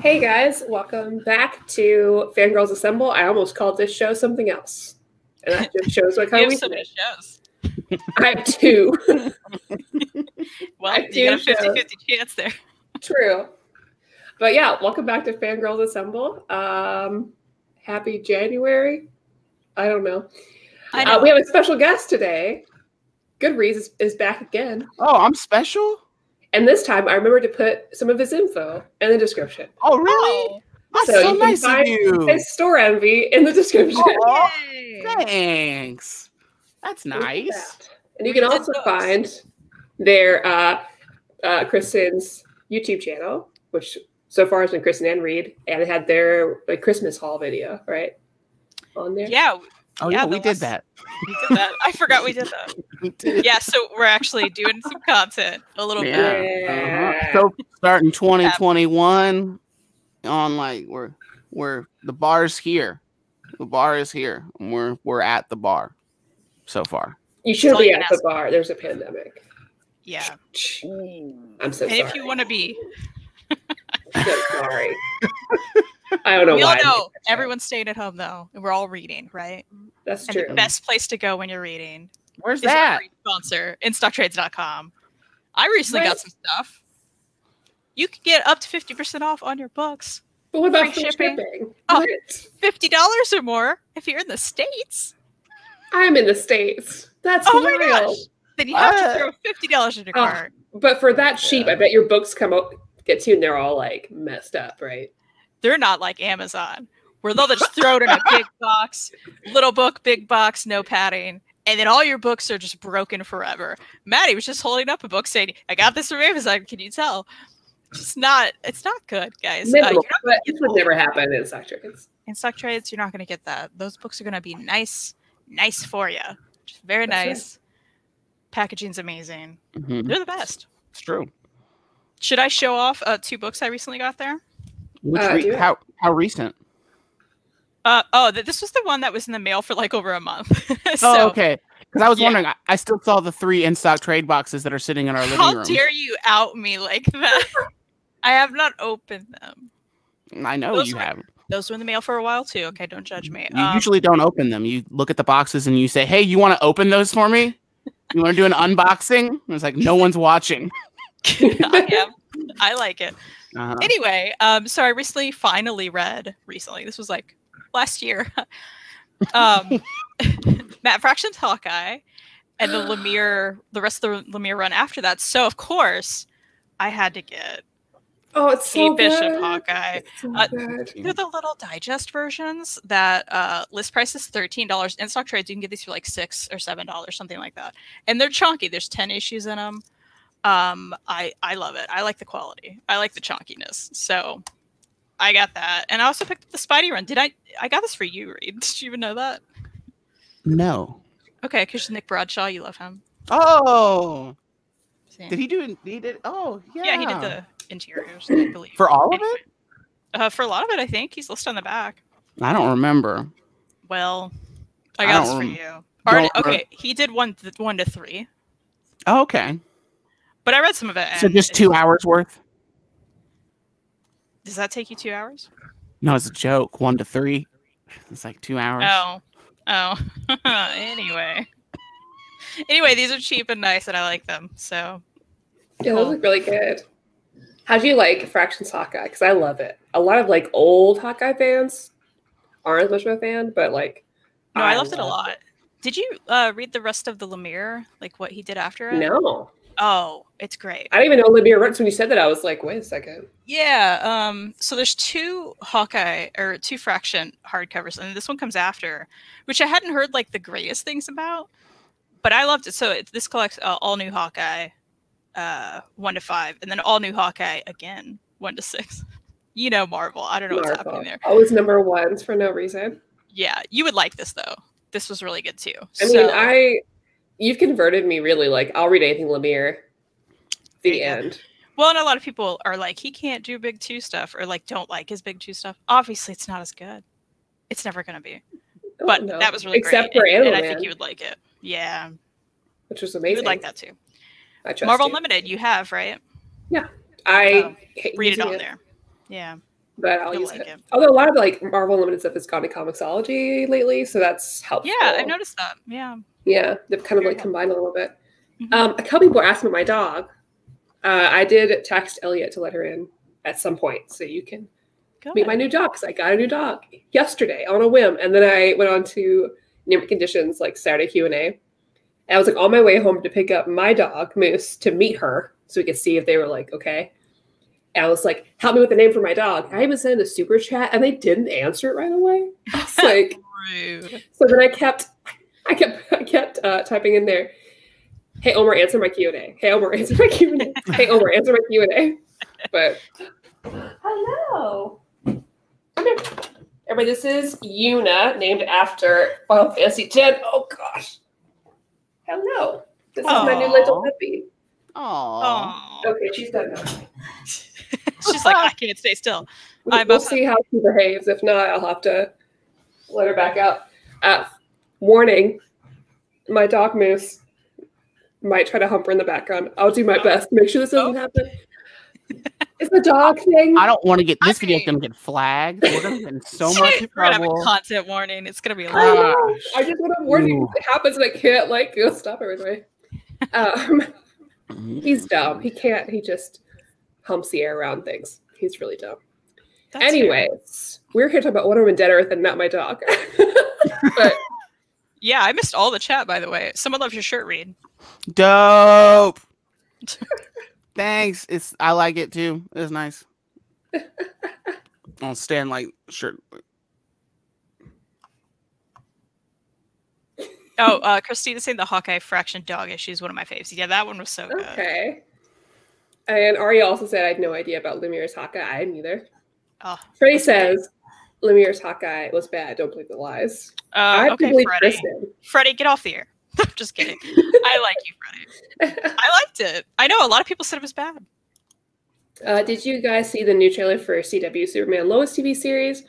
Hey guys, welcome back to Fangirlz Assemble. I almost called this show something else. And that just shows what kind of week so many shows. I have two. Well, you got a 50-50 chance there. True. But yeah, welcome back to Fangirlz Assemble. Happy January. I don't know. We have a special guest today. Goodreads is back again. Oh, I'm special? And this time, I remembered to put some of his info in the description. Oh, really? That's so you nice of you. His Storenvy in the description. Oh, thanks. That's nice. And you can also find their Kristan's YouTube channel, which so far has been Kristan and Reid, and it had their Christmas haul video, right? On there. Yeah. Oh yeah, we did that. We did that. I forgot we did that. We did. Yeah, so we're actually doing some content a little bit. So starting 2021 on we're the bar's here. The bar is here. And we're at the bar so far. You should be at the bar. There's a pandemic. Yeah. I'm so sorry. And if you want to be so sorry. I don't know why. We all know everyone's staying at home though, and we're all reading, right? That's true. And the best place to go when you're reading. Where's that? Sponsor, InStockTrades.com. I recently got some stuff. You can get up to 50% off on your books. But what about free shipping? Oh, $50 or more if you're in the States. I'm in the States. That's wild. My gosh. Then you have to throw $50 in your cart. But for that cheap, I bet your books get to you and they're all messed up, right? They're not like Amazon, where they'll just throw it in a big box, little book, big box, no padding, and then all your books are just broken forever. Maddie was just holding up a book saying, "I got this from Amazon. Can you tell?" It's not good, guys. But this would never happen in stock trades. In stock trades, you're not going to get that. Those books are going to be nice for you. Just very nice. Right. Packaging's amazing. Mm-hmm. They're the best. It's true. Should I show off 2 books I recently got there? How recent? This was the one that was in the mail for over a month. Okay. Because I was wondering, I still saw the 3 in-stock trade boxes that are sitting in our living room. How dare you out me like that? I have not opened them. I know you haven't. Those were in the mail for a while too. Okay, don't judge me. You usually don't open them. You look at the boxes and you say, "Hey, you want to open those for me? You want to do an unboxing?" And it's like, no one's watching. I am. I like it. Anyway, so I finally read. This was last year. Matt Fraction's Hawkeye and the rest of the Lemire run after that. So of course I had to get it's so Kate Bishop good. Hawkeye. So they're the little digest versions that list price is $13. In stock trades, you can get these for $6 or $7, something like that. And they're chunky. There's 10 issues in them. I love it. I like the quality. I like the chunkiness. So I got that. And I also picked up the Spidey run. I got this for you, Reid. Did you even know that? No. Okay, because Nick Bradshaw, you love him. Oh. See? Did he do it? He did. Oh, yeah. Yeah, he did the interiors, I believe. For all of it? For a lot of it, I think. He's listed on the back. I don't remember. Well, I got this for you. Okay, he did 1 to 3. Oh, okay. But I read some of it. So just 2 hours worth? Does that take you 2 hours? No, it's a joke. 1 to 3. It's 2 hours. Oh. Anyway, these are cheap and nice, and I like them. So yeah, those look really good. How do you like Fractions Hawkeye? Because I love it. A lot of old Hawkeye fans aren't as much of a fan, but no, I loved it a lot. Did you read the rest of the Lemire, what he did after it? No. Oh, it's great. I didn't even know Lemire wrote. So when you said that, I was like, wait a second. Yeah. So there's 2 Hawkeye or 2 Fraction hardcovers, and this one comes after, which I hadn't heard the greatest things about, but I loved it. So this collects all new Hawkeye, 1 to 5, and then all new Hawkeye again, 1 to 6. Marvel. I don't know what's happening there. Always number 1s for no reason. Yeah, you would like this though. This was really good too. I mean, you've converted me really. I'll read anything Lemire. The end. Well, and a lot of people are he can't do big 2 stuff, or don't like his big 2 stuff. Obviously, it's not as good. It's never going to be. But that was really Except great. For Animal and Man. I think you would like it. Yeah. Which was amazing. You would like that too. I trust Marvel you. Unlimited, you have, right? Yeah. I read it on there. Yeah. but I'll use it. Although a lot of like Marvel Unlimited stuff has gone to Comixology lately, so that's helpful. Yeah, I've noticed that. Yeah. Yeah, they've kind of like combined a little bit. A couple people asked me about my dog. I did text Elliot to let her in at some point, so you can meet my new dog, because I got a new dog yesterday on a whim, and then I went on to Name Conditions like Saturday Q&A. And I was like on my way home to pick up my dog, Moose, to meet her so we could see if they were like, okay. And I was like, help me with the name for my dog. I even sent a super chat and they didn't answer it right away. I was like, rude. So then I kept typing in there, hey, Omar, answer my Q&A. Hey, Omar, answer my Q&A. Hey, Omar, answer my Q&A. But, hello. Everybody, this is Yuna, named after Final Fantasy X. Oh, gosh. Hello. This is my new little puppy. Aww. Okay, she's done now. She's like, I can't stay still. We'll see how she behaves. If not, I'll have to let her back out. Warning, my dog Moose might try to hump her in the background. I'll do my best to make sure this doesn't happen. It's a dog thing. I don't want to get this video. Going to get flagged. We're going to get in so much trouble. We're going to have a content warning. It's going to be a lot. I just want to warn you. It happens and I can't go stop everything. He's dumb. He can't. He just humps the air around things. He's really dumb. Anyways, we're here to talk about Wonder Woman Dead Earth and not my dog. But yeah, I missed all the chat, by the way. Someone loves your shirt, Reid. Dope. Thanks. I like it too. It's nice. I'll stand like shirt. Oh, Christina's saying the Hawkeye Fraction dog issue is one of my faves. Yeah, that one was so good. Okay. And Ari also said I had no idea about Lemire's Hawkeye. I didn't either. Oh, Freddie says Lemire's Hawkeye was bad. Don't believe the lies. I okay, believe Freddie. Kristan. Freddie, get off the air. Just kidding. I like you, Freddie. I liked it. I know a lot of people said it was bad. Did you guys see the new trailer for CW Superman Lois TV series?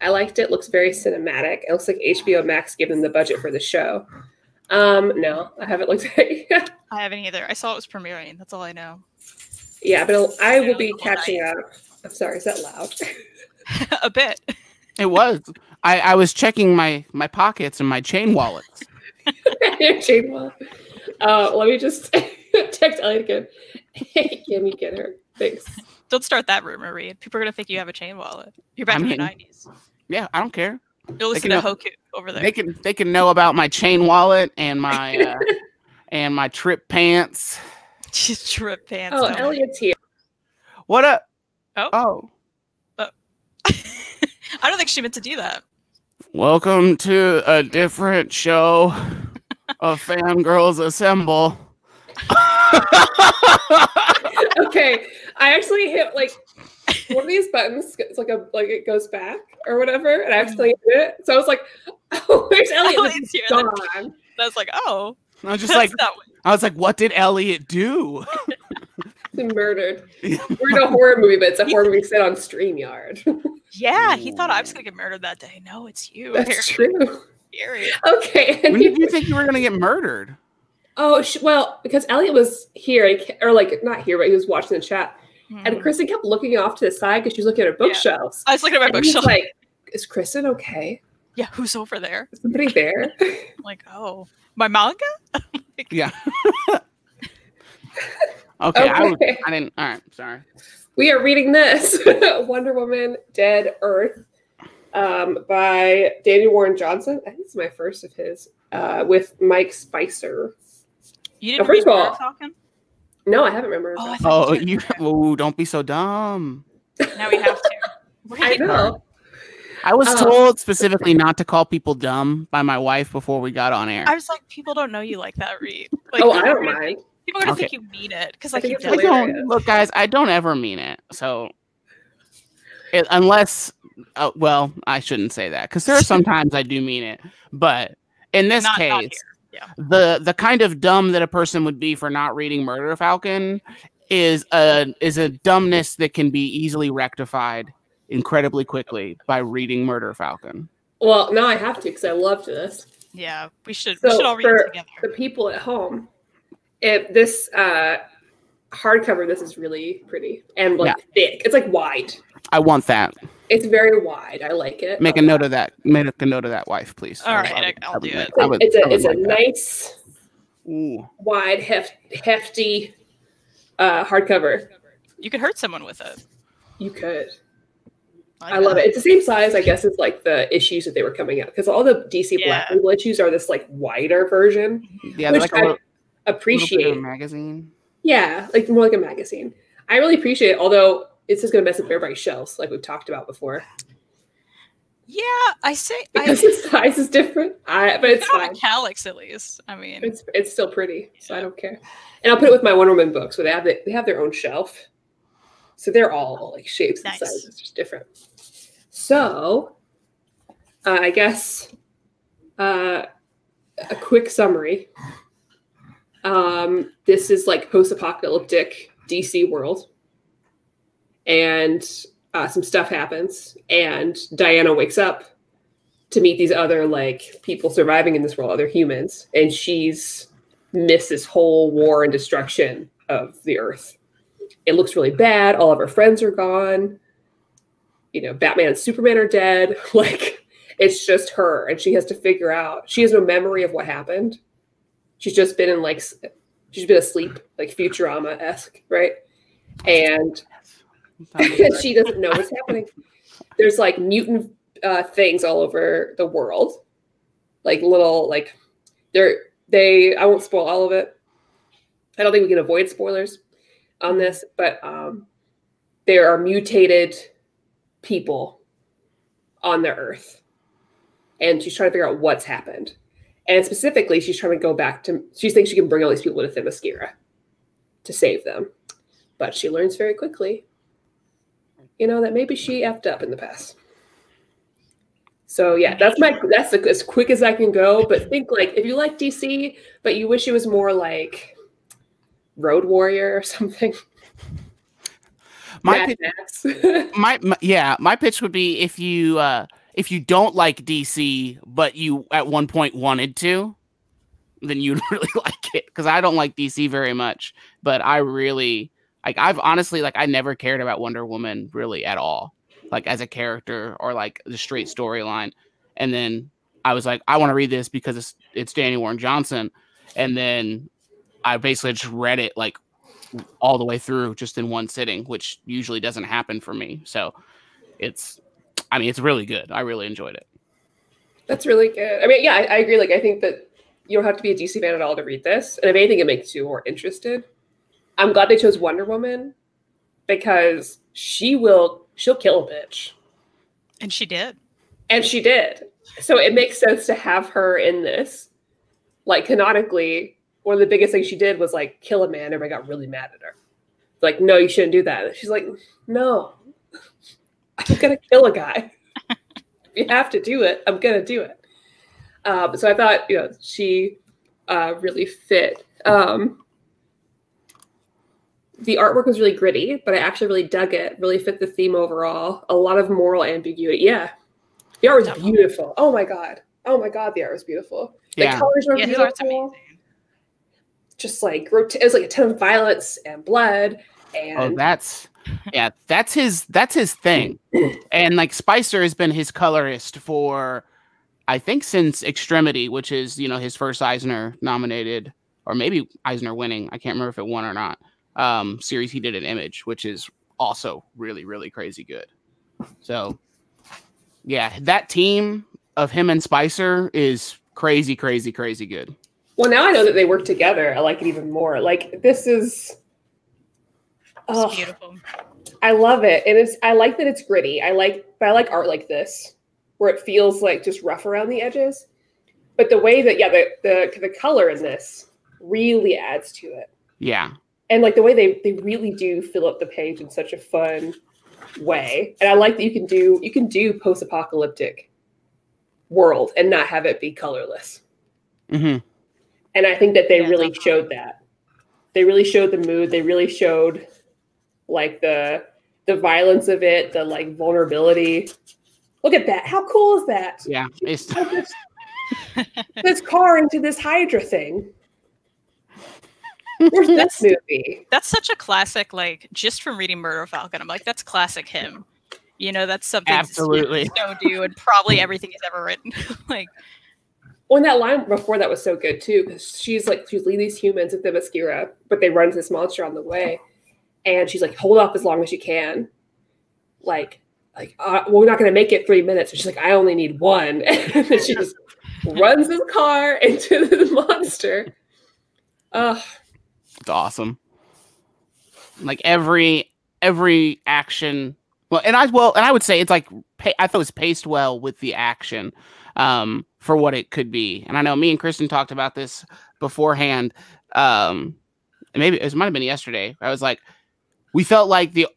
I liked it. Looks very cinematic. It looks like HBO Max gave them the budget for the show. No, I haven't looked at it yet. I haven't either. I saw it was premiering. That's all I know. Yeah, but I will be catching up. I'm sorry, is that loud? A bit. It was. I was checking my pockets and my chain wallets. Your chain wallet. Let me just text Elliot again. Hey, can you get her? Thanks. Don't start that rumor, Reid. People are going to think you have a chain wallet. You're back in the 90s. Yeah, I don't care. You'll listen to Hoku over there. They can know about my chain wallet and my and my trip pants. Trip pants. Oh, Elliot's here. What up? Oh. I don't think she meant to do that. Welcome to a different show of Fangirlz Assemble. Okay, I actually hit like one of these buttons. It's like it goes back or whatever, and I accidentally hit it. So I was like, "Oh, where's Elliot?" Elliot's here. Gone. I was like, "Oh." I was just like, "What did Elliot do?" He's murdered. We're in a horror movie, but it's a horror movie set on StreamYard. Yeah, he thought I was gonna get murdered that day. No, it's you. That's true. Scary. Okay. When did you think you were gonna get murdered? Oh, well, because Elliot was here, or like not here, but he was watching the chat, and Kristan kept looking off to the side because she was looking at her bookshelves. I was looking at my bookshelf. Like, is Kristan okay? Yeah, who's over there? Is somebody there? I'm like, oh, my manga? Yeah. Okay, I didn't. All right, sorry. We are reading this Wonder Woman Dead Earth by Daniel Warren Johnson. I think it's my first of his with Mike Spicer. You didn't read Murder Falcon? No, I haven't remembered. Don't be so dumb. Now we have to. I know. I was told specifically not to call people dumb by my wife before we got on air. I was like, people don't know you like that, Reid. Like, I don't mind. People are gonna think you mean it because like you look, guys. I don't ever mean it. So, unless, well, I shouldn't say that because there are sometimes I do mean it. But in this case, the kind of dumb that a person would be for not reading Murder Falcon is a dumbness that can be easily rectified incredibly quickly by reading Murder Falcon. Well, now I have to because I loved this. Yeah, we should all read it together. The people at home. This hardcover, this is really pretty and thick. It's like wide. I want that. It's very wide. I like it. Make a note of that. Make a note of that, wife, please. All right, I'll do it. It's a nice, wide, hefty hardcover. You could hurt someone with it. You could. I love it. It's the same size, I guess, as like the issues that they were coming out, because all the DC Black Label issues are this like wider version. Yeah, they're like I appreciate. Little magazine. Yeah, like more like a magazine. I really appreciate it, although it's just going to mess up everybody's shelves, like we've talked about before. Yeah, because the size is different. But it's fine. Calyx, at least. I mean, it's still pretty, so I don't care. And I'll put it with my Wonder Woman books, where they have their own shelf, so they're all like shapes and sizes, just different. So, I guess a quick summary. This is like post-apocalyptic DC world, and some stuff happens, and Diana wakes up to meet these other like people surviving in this world, other humans, and she's missed this whole war and destruction of the Earth. It looks really bad. All of her friends are gone. You know, Batman and Superman are dead. Like, it's just her, and she has to figure out. She has no memory of what happened. She's just been she's been asleep, like Futurama-esque, right? And she doesn't know what's happening. There's like mutant things all over the world, like little like I won't spoil all of it. I don't think we can avoid spoilers on this, but there are mutated people on the Earth, and she's trying to figure out what's happened. And specifically, she's trying to go back to. She thinks she can bring all these people to Themyscira to save them, but she learns very quickly, that maybe she effed up in the past. So yeah, that's as quick as I can go. But think like if you like DC, but you wish it was more like Road Warrior or something. My pitch would be if you don't like DC, but you at one point wanted to, then you'd really like it. Because I don't like DC very much, but I really I've honestly I never cared about Wonder Woman really at all, like as a character or like the straight storyline. And then I was like, I want to read this because it's Danny Warren Johnson, and then I basically just read it like all the way through just in one sitting, which usually doesn't happen for me. So it's really good. I really enjoyed it. That's really good. I mean, yeah, I agree. Like, I think that you don't have to be a DC fan at all to read this. And if anything, it makes you more interested. I'm glad they chose Wonder Woman because she'll kill a bitch. And she did. So it makes sense to have her in this. Like, canonically, one of the biggest things she did was like kill a man. Everybody got really mad at her. Like, no, you shouldn't do that. And she's like, no, I'm gonna kill a guy. If you have to do it, I'm gonna do it. So I thought, she really fit. The artwork was really gritty, but I actually really dug it. Really fit the theme overall. A lot of moral ambiguity. Yeah, the art was beautiful. Oh my god, the art was beautiful. The colors were beautiful. Art's amazing. Just like it was like a ton of violence and blood. And that's his thing. And like Spicer has been his colorist for, I think, since Extremity, which is his first Eisner nominated, or maybe Eisner winning. I can't remember if it won or not. Series he did in Image, which is also really, really crazy good. So yeah, that team of him and Spicer is crazy, crazy, crazy good. Well, now I know that they work together. I like it even more. Like, this is it's beautiful. I love it. And I like that it's gritty. I like art like this, where it feels like just rough around the edges. But the way that, the color in this really adds to it. Yeah. And like the way they really do fill up the page in such a fun way. And I like that you can do post-apocalyptic world and not have it be colorless. Mm-hmm. And I think that they really showed that. They really showed the mood. They really showed like the violence of it, the like vulnerability. Look at that. How cool is that? Yeah. This car into this Hydra thing. Where's this movie? That's such a classic, like, just from reading Murder Falcon. I'm like, that's classic him. You know, that's something absolutely Snow do, and probably everything he's ever written. Like, well, and that line before that was so good too, because she's leading these humans with the mascara, but they run into this monster on the way, and she's like, hold off as long as you can, like we're not going to make it 3 minutes. And she's like, I only need 1, and then she just runs this car into the monster. It's awesome. Like every action. Well, and I would say it's like I thought it was paced well with the action, for what it could be. And I know me and Kristan talked about this beforehand. Maybe it might have been yesterday. I was like, we felt like the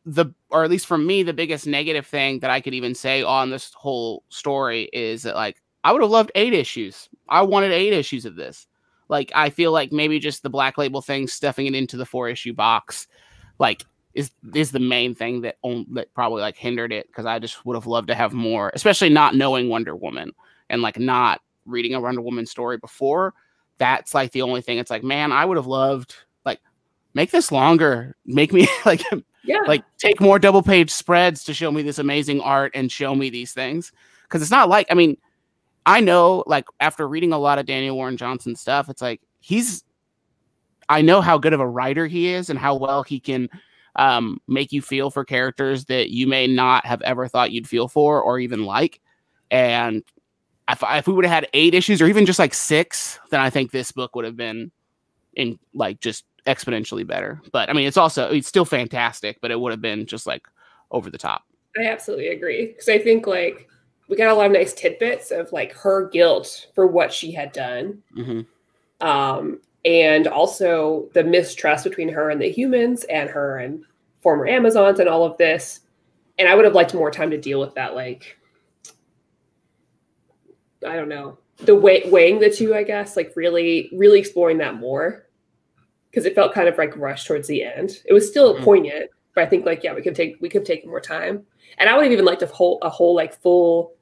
or at least for me, the biggest negative thing that I could even say on this whole story is that, like, I would have loved 8 issues. I wanted 8 issues of this. Like, I feel like maybe just the Black Label thing, stuffing it into the 4-issue box, like, is the main thing that probably like hindered it, because I just would have loved to have more, especially not knowing Wonder Woman and like not reading a Wonder Woman story before. That's like the only thing. It's like, man, I would have loved, like, make this longer, make me like take more double page spreads to show me this amazing art and show me these things. Because it's not like, I mean, I know, like, after reading a lot of Daniel Warren Johnson stuff, it's like I know how good of a writer he is and how well he can make you feel for characters that you may not have ever thought you'd feel for or even like. And if we would have had 8 issues or even just like 6, then I think this book would have been in like just exponentially better. But I mean, it's still fantastic, but it would have been just like over the top. I absolutely agree. Because I think like we got a lot of nice tidbits of like her guilt for what she had done. Mm-hmm. And also the mistrust between her and the humans and her and former Amazons and all of this. And I would have liked more time to deal with that. Like, I don't know, the weighing the two, I guess, like really, really exploring that more. Because it felt kind of like rushed towards the end. It was still poignant, but I think like, yeah, we could have taken more time. And I would have even liked a whole like full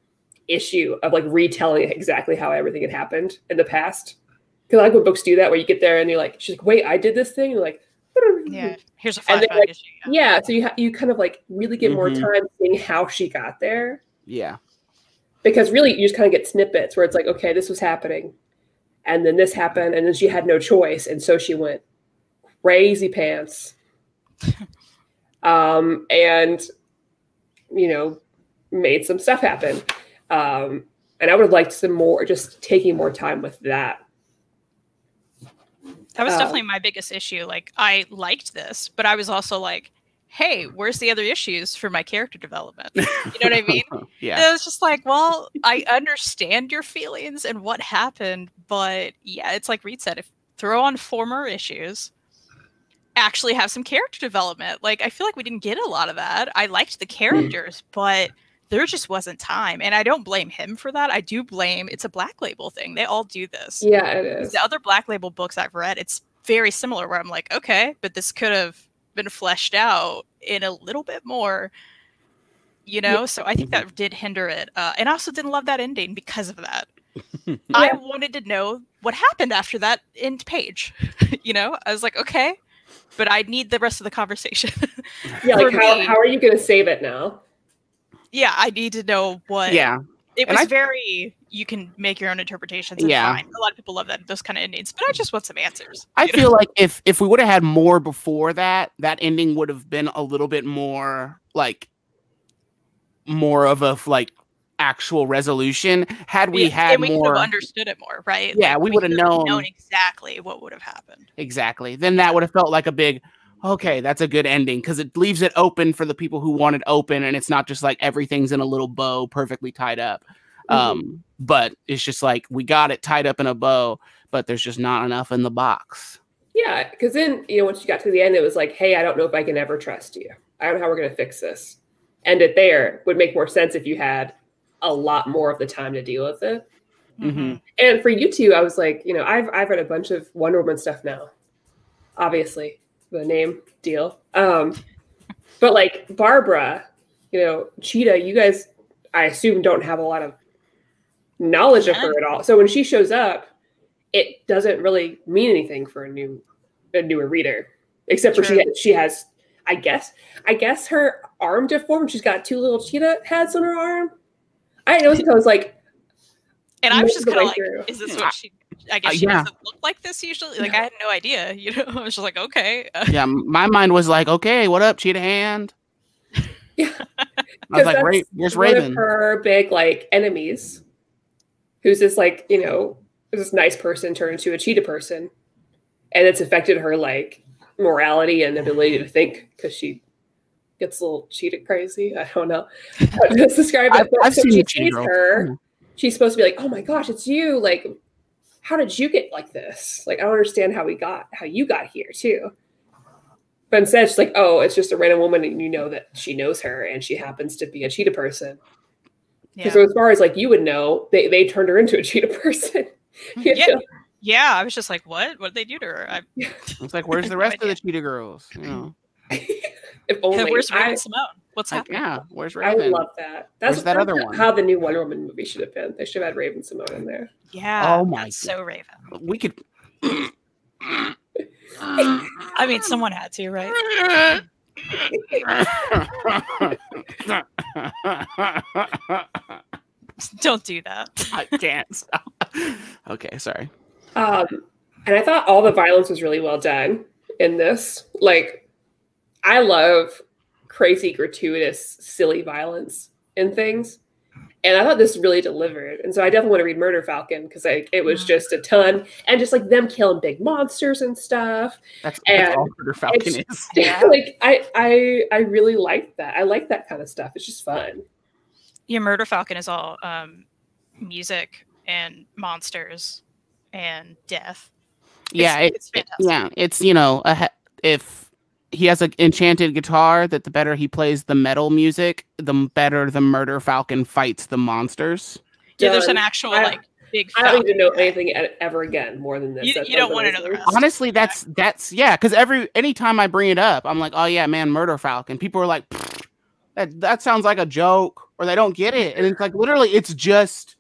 issue of like retelling exactly how everything had happened in the past. Because I like when books do that, where you get there and you're like, she's like, wait, I did this thing. And you're like, yeah, here's a flashback like, issue. Yeah, so you kind of like really get more time seeing how she got there. Yeah. Because really, you just kind of get snippets where it's like, okay, this was happening, and then this happened, and then she had no choice, and so she went crazy pants, and made some stuff happen. And I would have liked some more, just taking more time with that. That was definitely my biggest issue. Like, I liked this, but I was also like, hey, where's the other issues for my character development? You know what I mean? Yeah. And it was just like, well, I understand your feelings and what happened, but yeah, it's like Reid said, if throw on former issues, actually have some character development. Like, I feel like we didn't get a lot of that. I liked the characters, but there just wasn't time. And I don't blame him for that. I do blame, it's a Black Label thing. They all do this. Yeah, it is. The other Black Label books I've read, it's very similar, where I'm like, okay, but this could have been fleshed out in a little bit more, So I think that did hinder it. And I also didn't love that ending because of that. I wanted to know what happened after that end page. I was like, okay, but I need the rest of the conversation. Yeah, like how are you going to save it now? Yeah, I need to know what. Yeah. It was very, you can make your own interpretations. And fine. A lot of people love those kind of endings, but I just want some answers. I feel like if we would have had more before that ending would have been a little bit more like, more of a like actual resolution. Had we had and we more, could have understood it more, right? Yeah, like, we would have known exactly what would have happened. Exactly. Then that would have felt like a big, okay, that's a good ending, because it leaves it open for the people who want it open, and it's not just like everything's in a little bow perfectly tied up. But it's just like, we got it tied up in a bow, but there's just not enough in the box. Yeah, because then, once you got to the end, it was like, hey, I don't know if I can ever trust you. I don't know how we're going to fix this. End it there would make more sense if you had a lot more of the time to deal with it. Mm-hmm. And for you two, I was like, I've read a bunch of Wonder Woman stuff now, obviously. The name deal. But like Barbara, Cheetah, you guys, I assume, don't have a lot of knowledge of her at all. So when she shows up, it doesn't really mean anything for a newer reader, except for she has, I guess her arm deformed. She's got 2 little cheetah heads on her arm. I didn't know. I was like, and I was just kind of like, is this what she? I guess she doesn't look like this usually. Like I had no idea. You know, I was just like, okay. Yeah, my mind was like, okay, what up, cheetah hand? Yeah, I was like, where's Raven? One of her big like enemies, who's this like, you know, this nice person turned into a cheetah person, and it's affected her like morality and ability to think because she gets a little cheetah crazy. I don't know how to describe it. I've seen she sees her. She's supposed to be like, oh my gosh, it's you. Like, how did you get like this? Like, I don't understand how you got here too. But instead, she's like, oh, it's just a random woman, and you know that she knows her, and she happens to be a cheetah person. Yeah. So as far as like you would know, they turned her into a cheetah person. Yeah. I was just like, what? What did they do to her? It's like, where's the rest of the cheetah girls? You know. If only. Where's Raven Simone? What's happening? Yeah, where's Raven? I would love that. That's that other one. How the new Wonder Woman movie should have been. They should have had Raven Simone in there. Yeah. Oh my God. So Raven. We could. I mean, someone had to, right? Don't do that. I can't stop. Okay, sorry. And I thought all the violence was really well done in this. Like, I love crazy, gratuitous, silly violence in things. And I thought this really delivered. And so I definitely want to read Murder Falcon because it was just a ton. And just like them killing big monsters and stuff. That's all Murder Falcon is. Yeah. Like I really like that. I like that kind of stuff. It's just fun. Yeah, Murder Falcon is all music and monsters and death. It's fantastic. It's, you know, if he has an enchanted guitar, that the better he plays the metal music, the better the Murder Falcon fights the monsters. Yeah, there's an actual big. I don't need to know anything ever again more than this. You don't want to know the rest. Honestly, that's because anytime I bring it up, I'm like, oh yeah, man, Murder Falcon. People are like, that sounds like a joke, or they don't get it, and it's like literally, it's just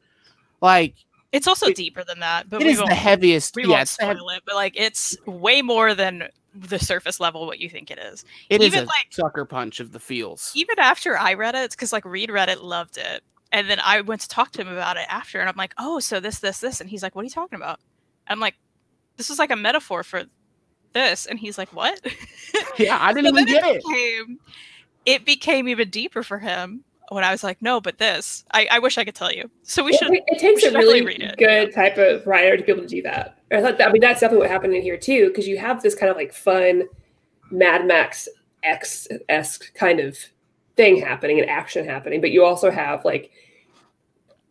like. It's also deeper than that, but it is the heaviest. We won't spoil it, but like it's way more than the surface level what you think it is. It is a sucker punch of the feels. Even after I read it, it's because like Reid read it, loved it, and then I went to talk to him about it after, and I'm like, oh, so this, and he's like, what are you talking about? I'm like, this is like a metaphor for this, and he's like, what? Yeah, I didn't even get it. It became even deeper for him. When I was like, no, but this, I wish I could tell you. So we should. It takes a really good type of writer to be able to do that. I thought that. I mean, that's definitely what happened in here too, because you have this kind of like fun Mad Max X-esque kind of thing happening and action happening, but you also have like,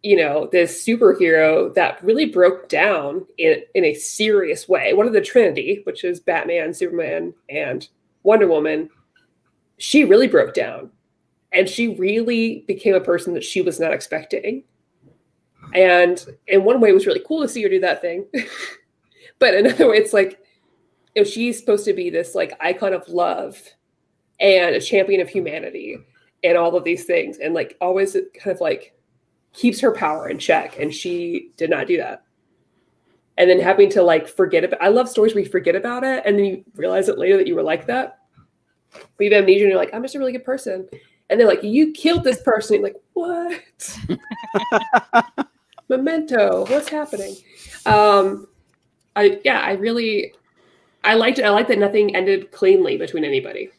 you know, this superhero that really broke down in a serious way. One of the Trinity, which is Batman, Superman, and Wonder Woman, she really broke down. And she really became a person that she was not expecting. And in one way, it was really cool to see her do that thing. But another way, it's like, you know, she's supposed to be this like icon of love and a champion of humanity and all of these things. And like always it kind of like keeps her power in check. And she did not do that. And then having to like forget about, I love stories where you forget about it. And then you realize it later that you were like that. But you have amnesia and you're like, I'm just a really good person. And they're like, you killed this person. You're like, what? Memento. What's happening? I liked it. I liked that nothing ended cleanly between anybody.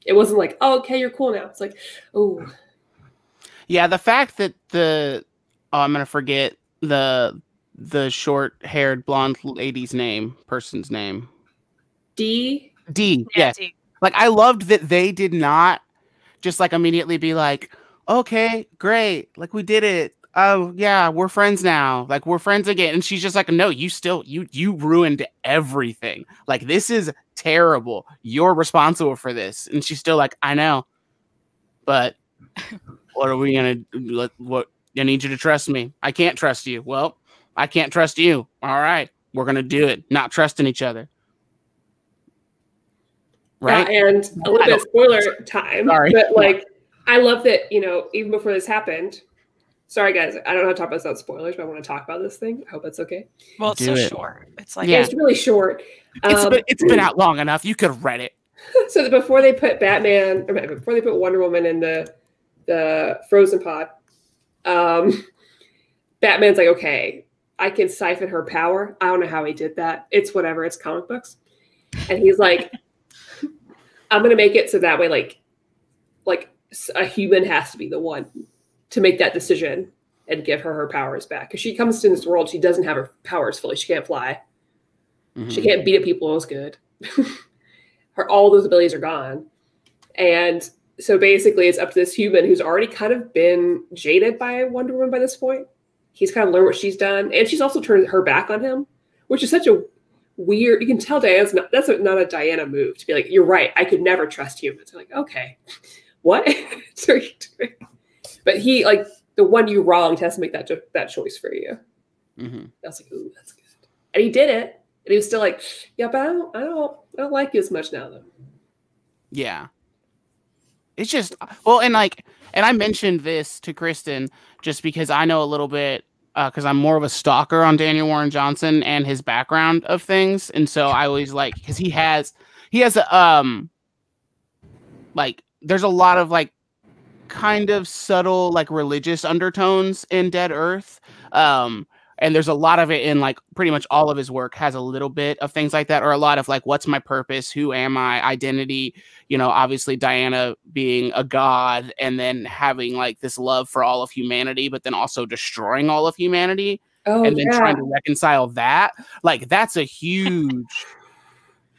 It wasn't like, oh, okay, you're cool now. It's like, oh. Yeah, the fact that I'm going to forget the short-haired blonde person's name. D? Yeah. D. Like, I loved that they did not just like immediately be like, okay, great. Like we did it. Oh yeah, we're friends now. Like we're friends again. And she's just like, no, you ruined everything. Like this is terrible. You're responsible for this. And she's still like, I know. But what are we going to do? What? I need you to trust me. I can't trust you. Well, I can't trust you. All right. We're going to do it. Not trusting each other. Right. And a little bit of spoiler time. Sorry. But like, I love that, you know, even before this happened, sorry guys, I don't know how to talk about this without spoilers, but I want to talk about this thing. I hope that's okay. Well, it's short. It's like, it's really short. It's been out long enough. You could have read it. So before they put Wonder Woman in the frozen pod, Batman's like, okay, I can siphon her power. I don't know how he did that. It's whatever. It's comic books. And he's like, I'm going to make it so that way, like a human has to be the one to make that decision and give her powers back. Because she comes to this world, she doesn't have her powers fully. She can't fly. Mm-hmm. She can't beat up people as good. All those abilities are gone. And so basically it's up to this human who's already kind of been jaded by Wonder Woman by this point. He's kind of learned what she's done. And she's also turned her back on him, which is such a weird, you can tell that's not a Diana move to be like, you're right, I could never trust humans. I'm like, okay, what? So but he, like, the one you wronged has to make that choice for you. Mm-hmm. I was like, ooh, that's good. And he did it. And he was still like, yeah, but I don't like you as much now, though. Yeah. It's just, well, and I mentioned this to Kristan just because I know a little bit, because I'm more of a stalker on Daniel Warren Johnson and his background of things. And so I always like, because he has a, like, there's a lot of, like, kind of subtle, like, religious undertones in Dead Earth. And there's a lot of it in, like, pretty much all of his work has a little bit of things like that, or a lot of, like, what's my purpose? Who am I? Identity, you know, obviously Diana being a god and then having, like, this love for all of humanity, but then also destroying all of humanity and then trying to reconcile that. Like, that's a huge,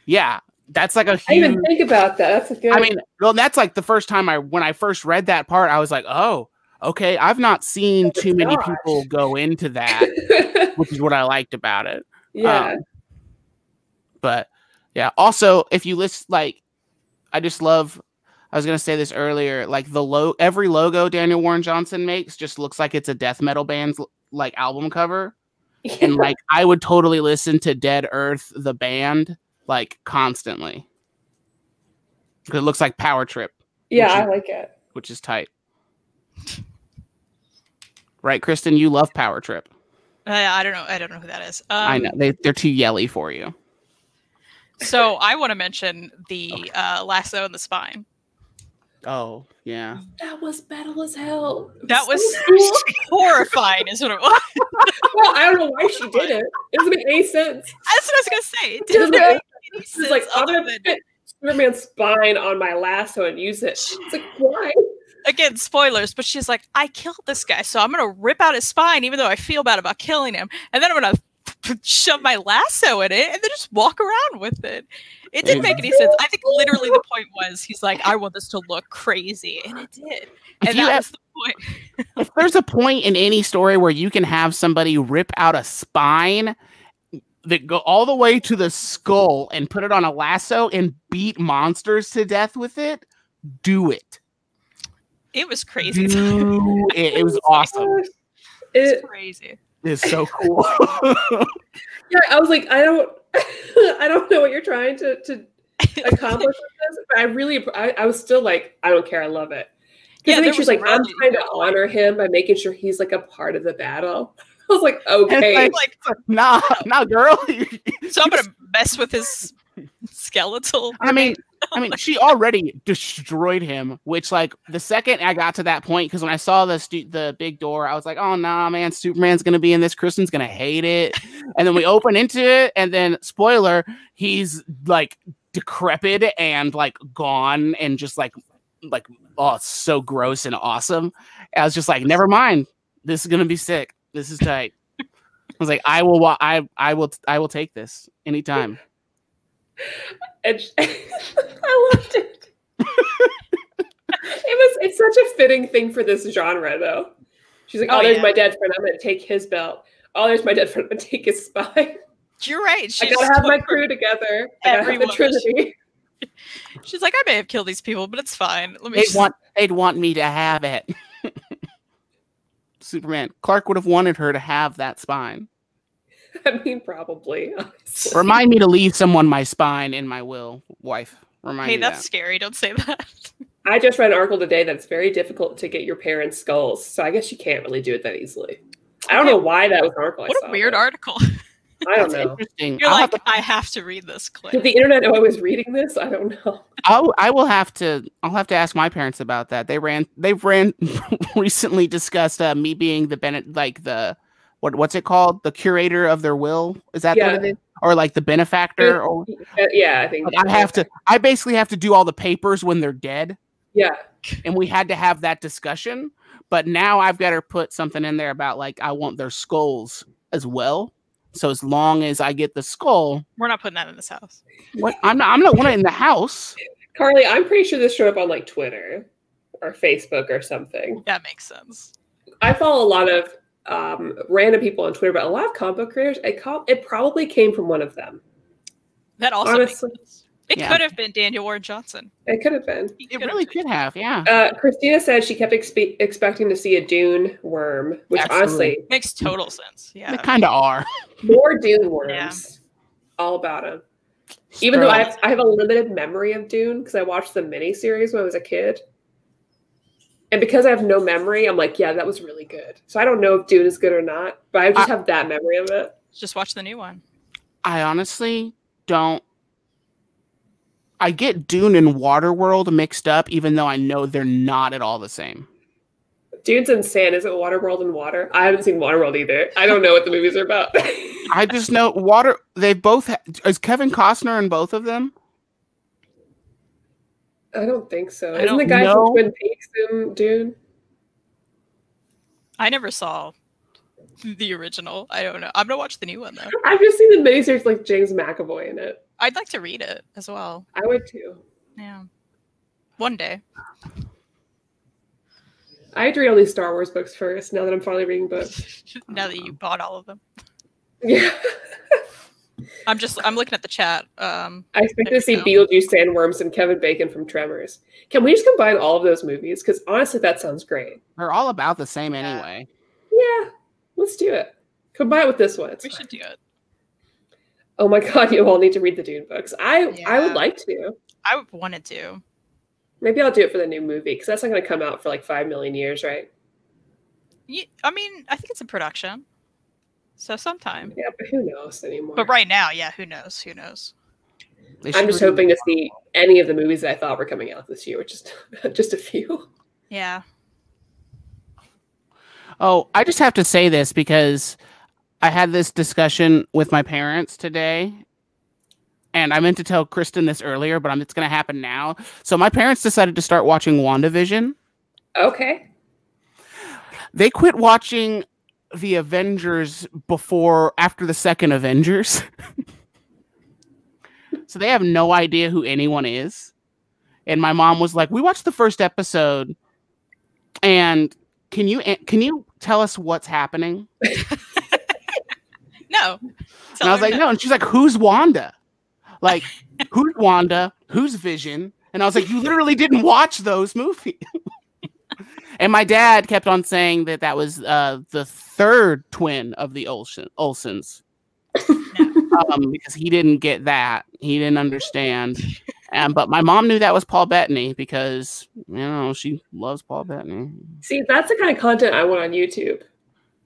yeah, that's like a huge. I didn't even think about that. That's a good. I mean, well, that's like the first time when I first read that part, I was like, oh, okay, I've not seen too many people go into that, which is what I liked about it. Yeah. But yeah, also if you list, like, I just love, I was gonna say this earlier, like every logo Daniel Warren Johnson makes just looks like it's a death metal band's, like, album cover. Yeah. And, like, I would totally listen to Dead Earth, the band, like, constantly. Because it looks like Power Trip. Yeah, I like it. Which is tight. Right, Kristan, you love Power Trip. I don't know who that is. I know they're too yelly for you. So I want to mention the lasso in the spine. Oh yeah, that was metal as hell. That was so horrifying, is what it was. Well, I don't know why she did it. It doesn't make any sense. That's what I was gonna say. It didn't make any sense. It's like, I'm gonna put Superman's spine on my lasso and use it. It's like, why? Again, spoilers, but she's like, I killed this guy, so I'm going to rip out his spine, even though I feel bad about killing him. And then I'm going to shove my lasso in it and then just walk around with it. It didn't make any sense. I think literally the point was, he's like, I want this to look crazy. And it did. And that was the point. If there's a point in any story where you can have somebody rip out a spine that go all the way to the skull and put it on a lasso and beat monsters to death with it, do it. It was crazy. It was awesome. It's crazy. It's so cool. Yeah, I was like, I don't know what you're trying to accomplish with this, but I was still like, I don't care, I love it. Because I think she's like, I'm trying to honor him by making sure he's, like, a part of the battle. I was like, okay. Like, nah, girl. So I'm gonna mess with his skeletal. I mean, she already destroyed him. Which, like, the second I got to that point, because when I saw the big door, I was like, oh nah, man, Superman's gonna be in this. Kristen's gonna hate it. And then we open into it, and then spoiler, he's, like, decrepit and, like, gone, and just like oh, it's so gross and awesome. I was just like, never mind. This is gonna be sick. This is tight. I was like, I will take this anytime. And I loved it. It's such a fitting thing for this genre, though. She's like, there's my dead friend. I'm going to take his belt. Oh, there's my dead friend. I'm going to take his spine. You're right. I got to have my crew together. I got to have the Trinity. She's like, I may have killed these people, but it's fine. They'd want me to have it. Superman. Clark would have wanted her to have that spine. I mean, probably. Honestly. Remind me to leave someone my spine in my will, wife. Remind me. Hey, that's scary. Don't say that. I just read an article today that it's very difficult to get your parents' skulls, so I guess you can't really do it that easily. I don't know why that was an article. What a weird article. I don't know. Interesting. You're like, I have to read this clip. Did the internet know I was reading this? I don't know. I'll have to ask my parents about that. They've recently discussed me being what's it called? The curator of their will? Is that what it is? Or like the benefactor? Or yeah, I think I basically have to do all the papers when they're dead. Yeah. And we had to have that discussion. But now I've got to put something in there about like I want their skulls as well. So as long as I get the skull, we're not putting that in this house. What? I'm not want it in the house. Carly, I'm pretty sure this showed up on like Twitter or Facebook or something. That makes sense. I follow a lot of random people on Twitter, but a lot of comic book creators. It probably came from one of them. That also honestly makes sense. It could have been Daniel Ward Johnson. It could have been. It really could have, yeah. Christina said she kept expecting to see a Dune worm, which honestly makes total sense. Yeah, they kind of are. More Dune worms. All about them. Even though I have a limited memory of Dune because I watched the miniseries when I was a kid. And because I have no memory, I'm like, yeah, that was really good. So I don't know if Dune is good or not, but I just have that memory of it. Just watch the new one. I honestly don't. I get Dune and Waterworld mixed up, even though I know they're not at all the same. Dune's in sand. Is it Waterworld and water? I haven't seen Waterworld either. I don't know what the movies are about. I just know water. They both. Is Kevin Costner in both of them? I don't think so. Isn't the guy from Twin Peaks in Dune? I never saw the original. I don't know. I'm gonna watch the new one though. I've just seen the miniseries like James McAvoy in it. I'd like to read it as well. I would too. Yeah. One day. I had to read all these Star Wars books first, now that I'm finally reading books. Now that you bought all of them. Yeah. I'm looking at the chat. I expect to see Beetlejuice, Sandworms, and Kevin Bacon from Tremors. Can we just combine all of those movies? Because honestly, that sounds great. They're all about the same anyway. Yeah. Let's do it. Combine it with this one. We should do it. Oh my god, you all need to read the Dune books. I would like to. I wanted to. Maybe I'll do it for the new movie, because that's not going to come out for like 5 million years, right? Yeah, I mean, I think it's in production. So sometime. Yeah, but who knows anymore? But right now, yeah, who knows? Who knows? I'm just hoping to see any of the movies that I thought were coming out this year, which is just a few. Yeah. Oh, I just have to say this because I had this discussion with my parents today, and I meant to tell Kristan this earlier, but it's going to happen now. So my parents decided to start watching WandaVision. Okay. They quit watching the Avengers after the second Avengers. So they have no idea who anyone is. And my mom was like, we watched the first episode, and can you tell us what's happening? No. And I was like, no. And she's like, who's Wanda? Like, who's Wanda? Who's Vision? And I was like, you literally didn't watch those movies. And my dad kept on saying that was the third twin of the Olsens. Because he didn't get that. He didn't understand. But my mom knew that was Paul Bettany because, she loves Paul Bettany. See, that's the kind of content I want on YouTube.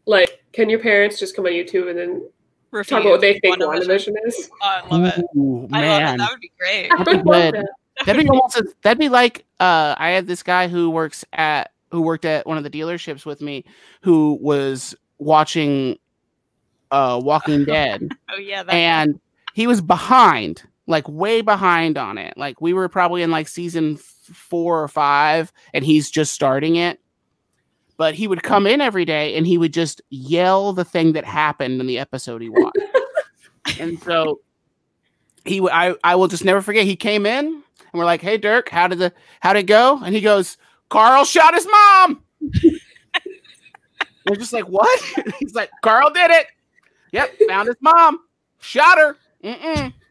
Like, can your parents just come on YouTube and then talk about what they think WandaVision is? Oh, I love it. Ooh, I love it. That would be great. That'd be like I had this guy who worked at one of the dealerships with me who was watching Walking Dead. Oh yeah, and he was behind, like way behind on it. Like we were probably in like season 4 or 5, and he's just starting it. But he would come in every day and he would just yell the thing that happened in the episode he watched. And so I will just never forget. He came in and we're like, "Hey Dirk, how'd it go?" And he goes, "Carl shot his mom." We're just like, "What?" He's like, "Carl did it. Yep, found his mom, shot her.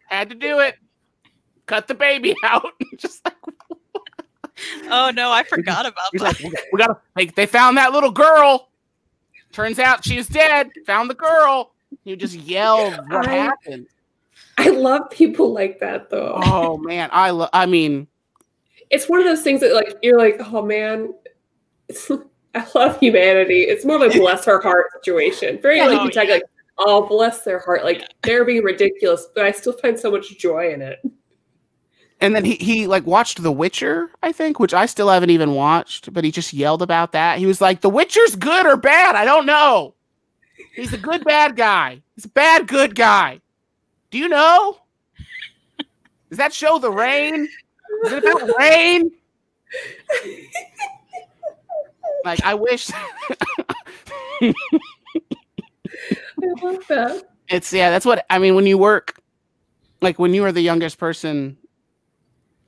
Had to do it. Cut the baby out." Just like, oh no, I forgot about that. Like, we gotta. Like, they found that little girl. Turns out she's dead. Found the girl. You just yelled what happened. I love people like that, though. Oh man, I mean, it's one of those things that like you're like, oh man, I love humanity. It's more of a bless her heart situation. Very like you talk like oh, bless their heart. Like they're being ridiculous, but I still find so much joy in it. And then he like watched The Witcher, I think, which I still haven't even watched, but he just yelled about that. He was like, The Witcher's good or bad? I don't know. He's a good bad guy. He's a bad good guy. Do you know? Does that show The Rain? Is it about rain? Like, I wish. I love that. That's what, I mean, when you work, like when you are the youngest person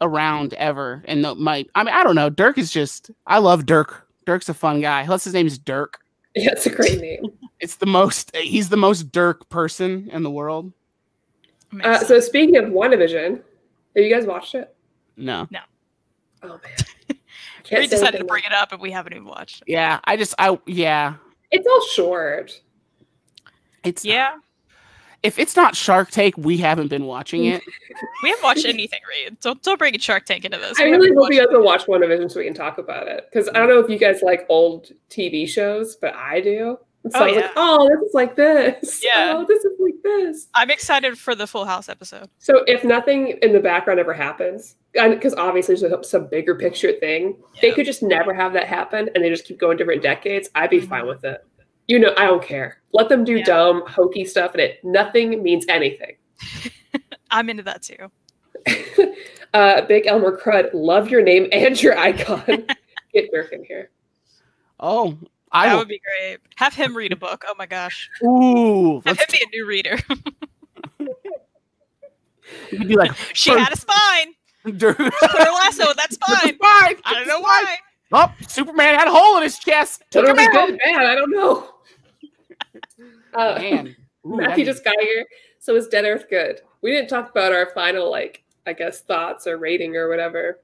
around ever, and I don't know, Dirk is just, I love Dirk. Dirk's a fun guy. Plus his name is Dirk. Yeah, it's a great name. He's the most Dirk person in the world. So speaking of WandaVision, have you guys watched it? No. Oh man. We decided to bring it up and we haven't even watched it. Yeah, It's all short. If it's not Shark Tank, we haven't been watching it. We haven't watched anything, Reid. Don't bring Shark Tank into this. I really hope you guys will watch WandaVision so we can talk about it. Because I don't know if you guys like old TV shows, but I do. So I was like, oh, this is like this. Yeah. Oh, this is like this. I'm excited for the Full House episode. So if nothing in the background ever happens, because obviously there's some bigger picture thing, they could just never have that happen and they just keep going different decades, I'd be fine with it. I don't care. Let them do dumb, hokey stuff, and nothing means anything. I'm into that too. Big Elmer Crud, love your name and your icon. Get Dirk in here. Oh, that would be great. Have him read a book. Oh my gosh. Ooh. Have him be a new reader. You could be like, she had a spine. Put her lasso in that spine. I don't know why. Oh, Superman had a hole in his chest. Took him out. Good, bad. I don't know. Man. Ooh, Matthew just got here. So is Dead Earth good? We didn't talk about our final, I guess, thoughts or rating or whatever.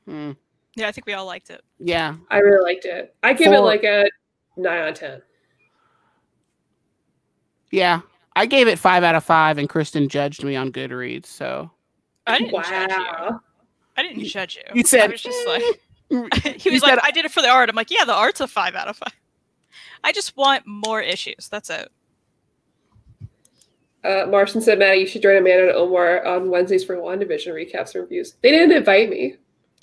Yeah, I think we all liked it. Yeah. I really liked it. I give it a 9 out of 10. Yeah. I gave it 5 out of 5, and Kristan judged me on Goodreads, so. I didn't judge you. I didn't judge you. You said. I was just like. He was like, I did it for the art. I'm like, yeah, the art's a 5 out of 5. I just want more issues. That's it. Martian said, Maddie, you should join Amanda and Omar on Wednesdays for WandaVision recaps and reviews. They didn't invite me.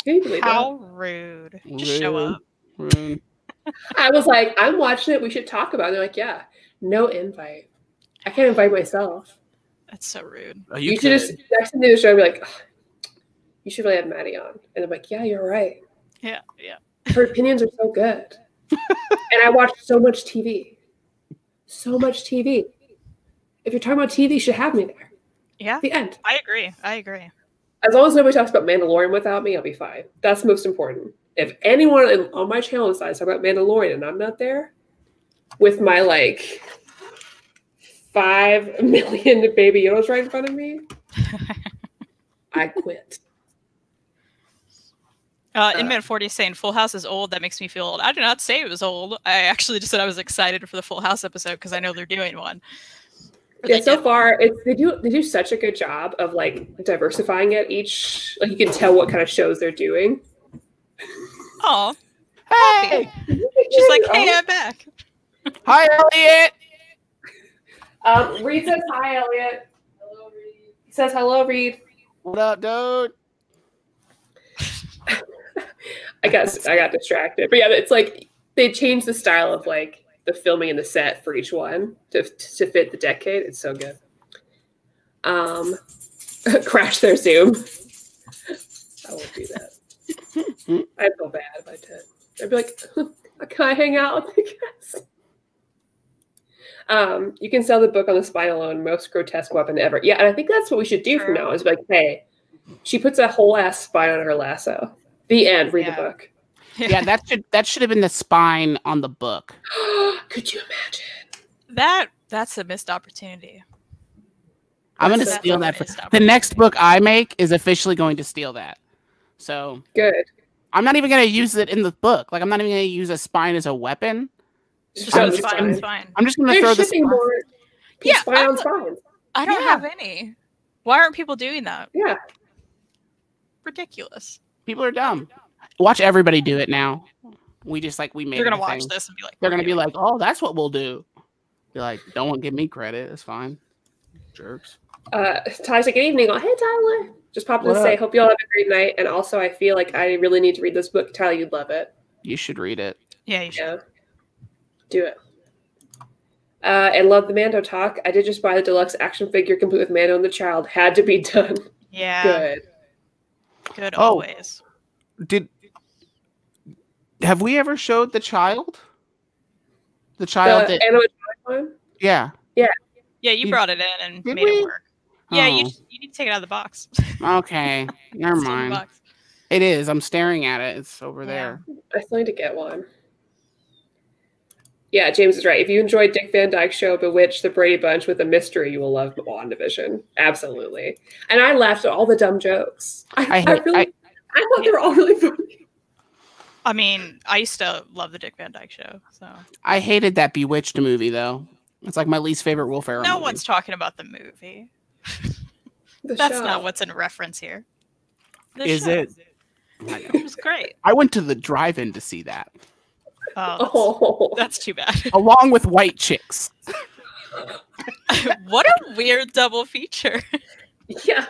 Can you believe How rude. Just show up. Rude. I was like, I'm watching it. We should talk about it. They're like, yeah, no invite. I can't invite myself. That's so rude. Oh, you should just next time to the show and be like, oh, you should really have Maddie on. And I'm like, yeah, you're right. Yeah. Her opinions are so good. And I watch so much TV. So much TV. If you're talking about TV, you should have me there. Yeah. The end. I agree. As long as nobody talks about Mandalorian without me, I'll be fine. That's most important. If anyone on my channel decides to talk about Mandalorian and I'm not there, with my 5 million baby Yodas right in front of me, I quit. Inman 40 is saying Full House is old. That makes me feel old. I did not say it was old. I actually just said I was excited for the Full House episode because I know they're doing one. Yeah, so far they do such a good job of diversifying it each. You can tell what kind of shows they're doing. Oh, hey! She's like, hey, I'm back. Hi, Elliot. Reid says hi, Elliot. Hello, Reid. He says hello, Reid. What up, dude? I got distracted, but yeah, it's they changed the style of the filming and the set for each one to fit the decade. It's so good. Crash their Zoom. I won't do that. I feel bad if I did. I'd be like, can I hang out with the guests? You can sell the book on the spine alone, most grotesque weapon ever. Yeah, and I think that's what we should do from now is hey, she puts a whole ass spine on her lasso. The end. Read the book. Yeah, that should have been the spine on the book. Could you imagine? That's a missed opportunity. I'm going to steal that. The next book I make is officially going to steal that. So good. I'm not even going to use it in the book. I'm not even going to use a spine as a weapon. I'm just going to throw the spine. Spine on spine. I don't have any. Why aren't people doing that? Yeah. Ridiculous. People are dumb. Watch everybody do it now. We made. They're gonna watch this and be like, they're gonna be like, oh, that's what we'll do. Be like, don't give me credit. It's fine. Jerks. Tyler's like, good evening. Oh, hey, Tyler. Just popped in to say, hope you all have a great night. And also, I feel like I really need to read this book. Tyler, you'd love it. You should read it. Yeah, you should. Yeah. Do it. And love the Mando talk. I did just buy the deluxe action figure complete with Mando and the child. Had to be done. Yeah. Good always. Have we ever showed the child? The child that animated one? Yeah. Yeah. Yeah, you brought it in and made it work. Yeah, you need to take it out of the box. Okay. Never mind. It is. I'm staring at it. It's over there. I still need to get one. Yeah, James is right. If you enjoyed Dick Van Dyke's show, Bewitched, The Brady Bunch with a mystery, you will love WandaVision. Absolutely. And I laughed at all the dumb jokes. I thought they were all really funny. I mean, I used to love the Dick Van Dyke show. So I hated that Bewitched movie, though. It's like my least favorite Will Ferrell movie. No one's talking about the movie. That's not what's in reference here. Is it? It was great. I went to the drive-in to see that. Oh, that's too bad. Along with White Chicks. What a weird double feature. Yeah.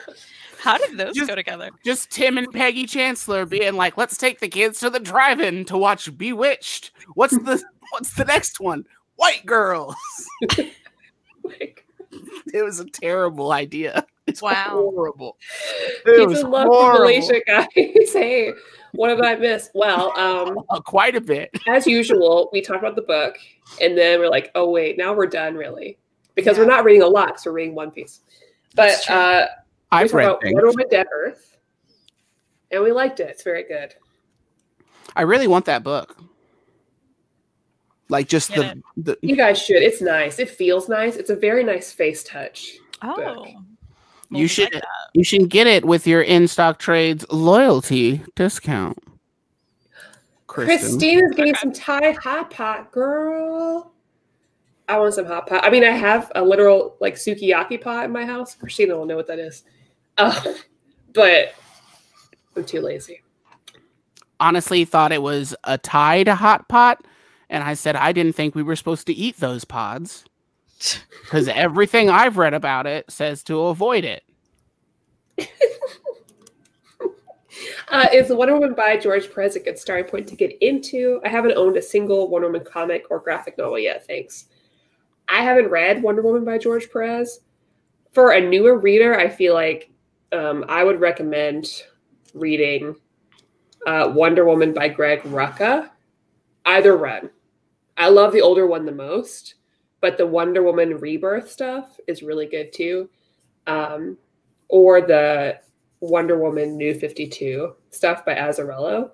How did those go together? Just Tim and Peggy Chancellor being like, let's take the kids to the drive-in to watch Bewitched. What's the next one? White Girls. It was a terrible idea. It's horrible. It was horrible. Malaysia, guys. Hey, what did I miss? Well, quite a bit. As usual, we talked about the book, and then we're like, oh wait, now we're done, really, because we're not reading a lot, so we're reading one piece. But I've read Wonder Woman Dead Earth, and we liked it. It's very good. I really want that book. Like just the you guys should. It's nice. It feels nice. It's a very nice face touch. Book. You should get it with your In-Stock Trades loyalty discount. Christina's getting some Thai hot pot, girl. I want some hot pot. I mean, I have a literal like sukiyaki pot in my house. Christina will know what that is. But I'm too lazy. Honestly, thought it was a Thai hot pot, and I said I didn't think we were supposed to eat those pods. Because everything I've read about it says to avoid it. Is Wonder Woman by George Perez a good starting point to get into? I haven't owned a single Wonder Woman comic or graphic novel yet, thanks. I haven't read Wonder Woman by George Perez. For a newer reader, I feel like I would recommend reading Wonder Woman by Greg Rucka. Either run. I love the older one the most. But the Wonder Woman Rebirth stuff is really good too. Or the Wonder Woman New 52 stuff by Azzarello.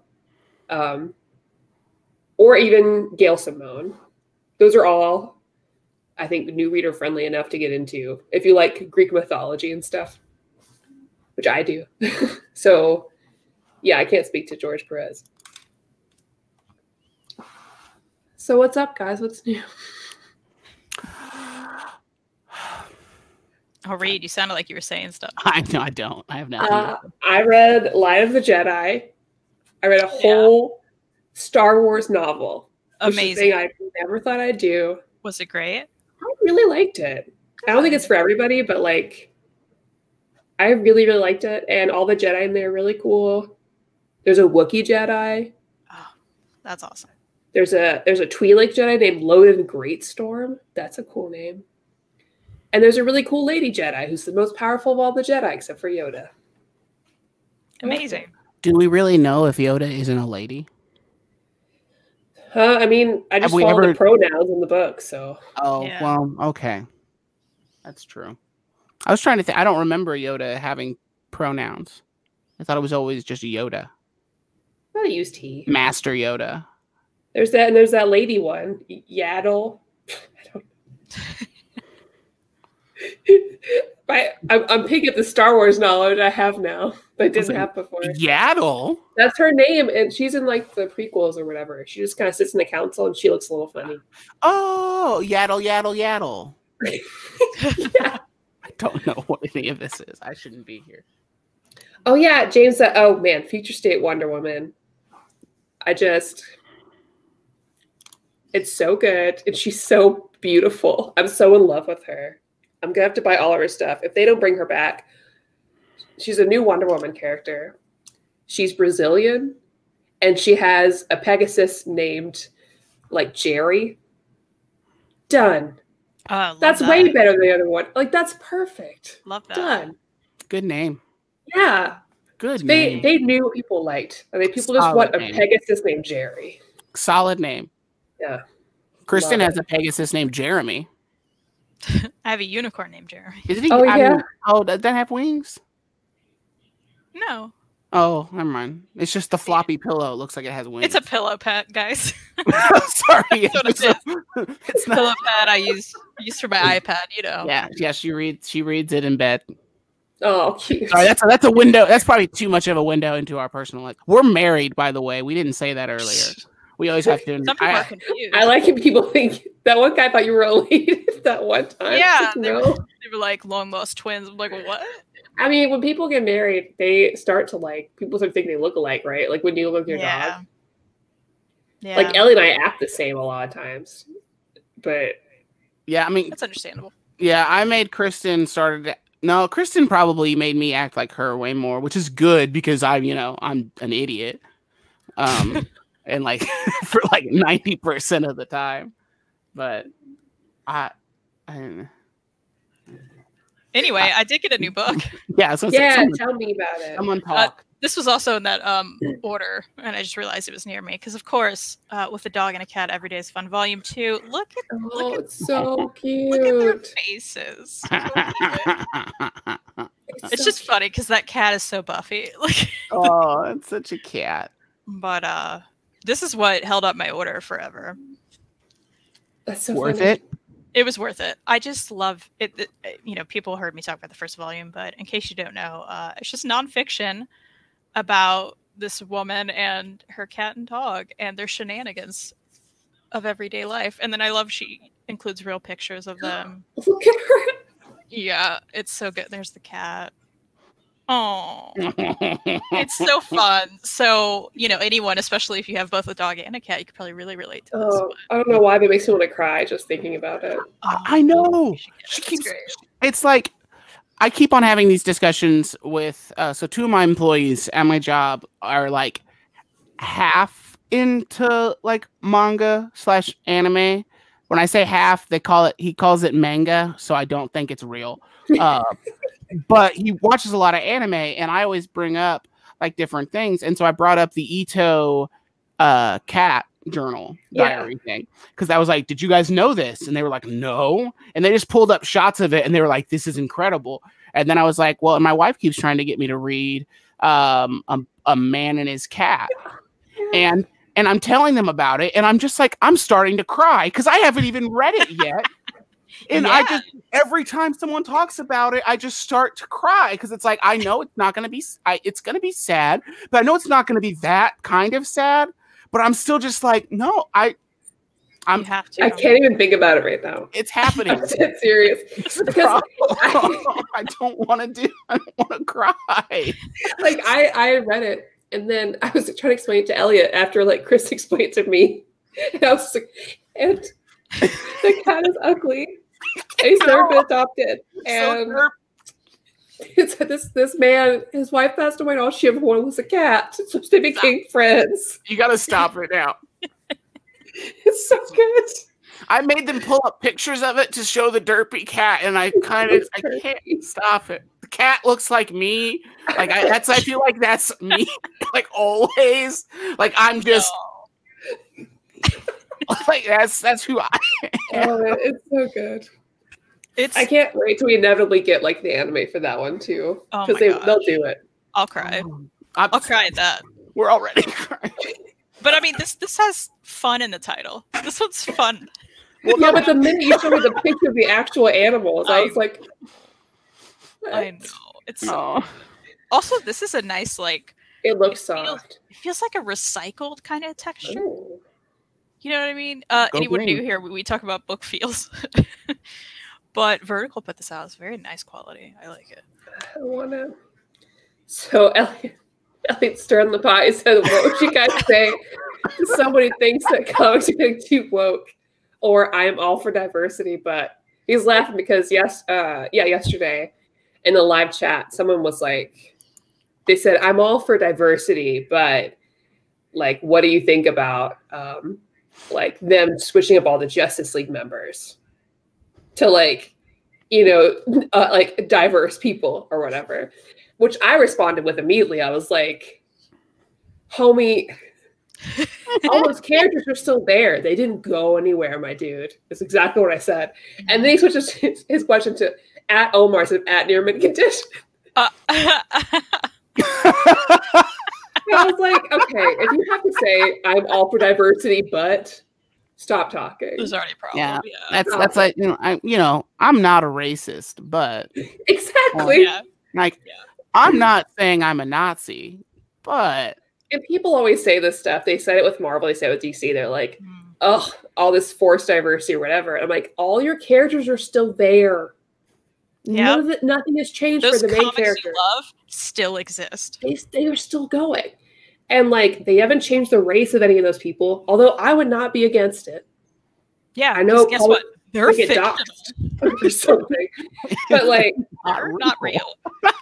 Or even Gail Simone. Those are all, I think, new reader friendly enough to get into if you like Greek mythology and stuff, which I do. So, yeah, I can't speak to George Perez. So what's up, guys? What's new? Oh, Reid, you sounded like you were saying stuff. I don't. I have nothing. I read Light of the Jedi. I read a whole Star Wars novel. Amazing. I never thought I'd do. Was it great? I really liked it. Good. I don't think it's for everybody, but like, I really, really liked it. And all the Jedi in there are really cool. There's a Wookiee Jedi. Oh, that's awesome. There's a Twi'lek Jedi named Loden Greatstorm. That's a cool name. And there's a really cool lady Jedi who's the most powerful of all the Jedi, except for Yoda. Amazing. Do we really know if Yoda isn't a lady? I mean, I just follow the pronouns in the book, so. Oh, yeah. Well, okay. That's true. I was trying to think. I don't remember Yoda having pronouns. I thought it was always just Yoda. I thought it used he. Master Yoda. There's that lady one, Yaddle. I don't know. I'm picking up the Star Wars knowledge I have now, but I didn't have before. Yaddle? That's her name, and she's in like the prequels or whatever. She just kind of sits in the council, and she looks a little funny. Oh, Yaddle, Yaddle, Yaddle. Yeah. I don't know what any of this is. I shouldn't be here. Oh yeah, James. Oh man, Future State Wonder Woman. It's so good. And she's so beautiful. I'm so in love with her. I'm going to have to buy all of her stuff. If they don't bring her back, she's a new Wonder Woman character. She's Brazilian. And she has a Pegasus named, like, Jerry. Done. That's way better than the other one. Like, that's perfect. Love that. Done. Good name. Yeah. Good name. They knew what people liked. I mean, people just want a Pegasus named Jerry. Solid name. Yeah. Kristan has a Pegasus named Jeremy. I have a unicorn named Jeremy. Isn't he? Oh, yeah. Does that have wings? No. Oh, never mind. It's just the floppy pillow. It looks like it has wings. It's a pillow pet, guys. Sorry. It's a pillow pet I use for my iPad, you know. Yeah, she reads it in bed. Oh, cute. Sorry, that's a window. That's probably too much of a window into our personal life. We're married, by the way. We didn't say that earlier. We always have to. Some people are confused. I like it. People think that one guy thought you were related that one time. Yeah, like, they were like long lost twins. I'm like, what? I mean, when people get married, they start to people start thinking they look alike, right? Like when you look at your dog. Yeah. Like Ellie and I act the same a lot of times, but yeah, I mean that's understandable. Yeah, I made Kristan Kristan probably made me act like her way more, which is good because I'm an idiot. And like for like 90% of the time. But I don't know. Anyway, I did get a new book. Yeah, tell me about it. Someone talk. This was also in that order, and I just realized it was near me because, of course, with a dog and a cat, every day is fun. Volume 2. Look at it's so cute. Look at their faces. It's just funny because that cat is so Buffy. Oh, it's such a cat. But this is what held up my order forever. That's so worth funny. it. It was worth it. I just love it. People heard me talk about the first volume, but in case you don't know, it's just nonfiction about this woman and her cat and dog and their shenanigans of everyday life. And then I love she includes real pictures of them. Look at her. Yeah, it's so good. There's the cat. Oh, it's so fun. So, anyone, especially if you have both a dog and a cat, you could probably really relate to this. I don't know why, but it makes me want to cry just thinking about it. I know. It's like, I keep on having these discussions with, so 2 of my employees at my job are like half into like manga/anime. When I say half, he calls it manga, so I don't think it's real. But he watches a lot of anime, and I always bring up like different things. And so I brought up the Ito cat journal diary thing because I was like, "Did you guys know this?" And they were like, "No." And they just pulled up shots of it, and they were like, "This is incredible." And then I was like, "Well, my wife keeps trying to get me to read a man and his cat," and I'm telling them about it, and I'm just like, I'm starting to cry because I haven't even read it yet. And I just, every time someone talks about it, I just start to cry because it's like, I know it's not going to be, it's going to be sad, but I know it's not going to be that kind of sad, but I'm still just like, no, you have to. I can't even think about it right now. It's happening. I'm dead serious. Because I don't want to cry. Like I read it and then I was trying to explain it to Elliot after like Chris explained it to me. And I was like, and the cat is ugly. And he's never been adopted. And this man, his wife passed away and all she ever wanted was a cat. So they became friends. You gotta stop it now. It's so good. I made them pull up pictures of it to show the derpy cat, and I can't stop it. The cat looks like me. Like I feel like that's me. Like always. Like I'm just like that's who I am. Oh, it's so good. I can't wait till we inevitably get like the anime for that one too, because they'll do it. I'll cry. I'll cry at that. We're already crying. But I mean, this has fun in the title. This one's fun. Well, yeah, but the minute you showed me the picture of the actual animals, I was like, what? I know. It's also, this is a nice like. It looks soft. It feels like a recycled kind of texture. Ooh. You know what I mean? Anyone new here? We talk about book feels. But Vertical put this out. It's very nice quality. I like it. I want to. So Elliot stirring the pot. He said, "What would you guys say somebody thinks that comics are getting too woke, or I am all for diversity. But he's laughing because yesterday in the live chat, someone was like, they said, I'm all for diversity, but like, what do you think about like them switching up all the Justice League members to like, like diverse people or whatever, which I responded with immediately. I was like, homie, all those characters are still there. They didn't go anywhere, my dude. That's exactly what I said. And then he switches his question to at Omar instead of at Nearman condition. I was like, okay, if you have to say I'm all for diversity, but stop talking. There's already a problem. Yeah. That's like, I'm not a racist, but exactly. I'm not saying I'm a Nazi, but and people always say this stuff. They said it with Marvel, they say it with DC. They're like, oh, all this forced diversity or whatever. And I'm like, all your characters are still there. Yeah, nothing has changed for the main character. You love still exist. They are still going, and like they haven't changed the race of any of those people. Although I would not be against it. Yeah, I know. Guess what? They're fictional or something, but like they're not real.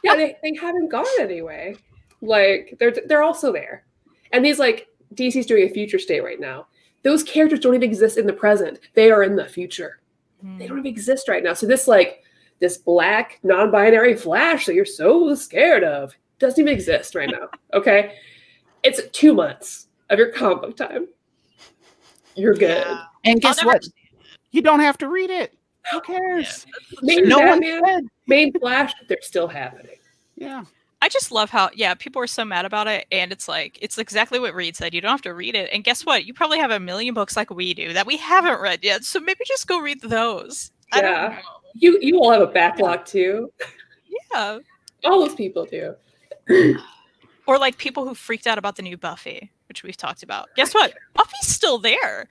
Yeah, they haven't gone anyway. Like they're also there, and these like DC's doing a future state right now. Those characters don't even exist in the present. They are in the future. They don't even exist right now. So this black non-binary Flash that you're so scared of doesn't even exist right now. Okay, it's 2 months of your comic book time. You're good. Yeah. And guess what? You don't have to read it. Who cares? Yeah. Main Flash, they're still happening. Yeah. I just love how, people are so mad about it. And it's like, it's exactly what Reid said. You don't have to read it. And guess what? You probably have a million books like we do that we haven't read yet. So maybe just go read those. Yeah. I don't know. You all have a backlog too. Yeah. All those people do. Or like people who freaked out about the new Buffy, which we've talked about. Guess what? Buffy's still there.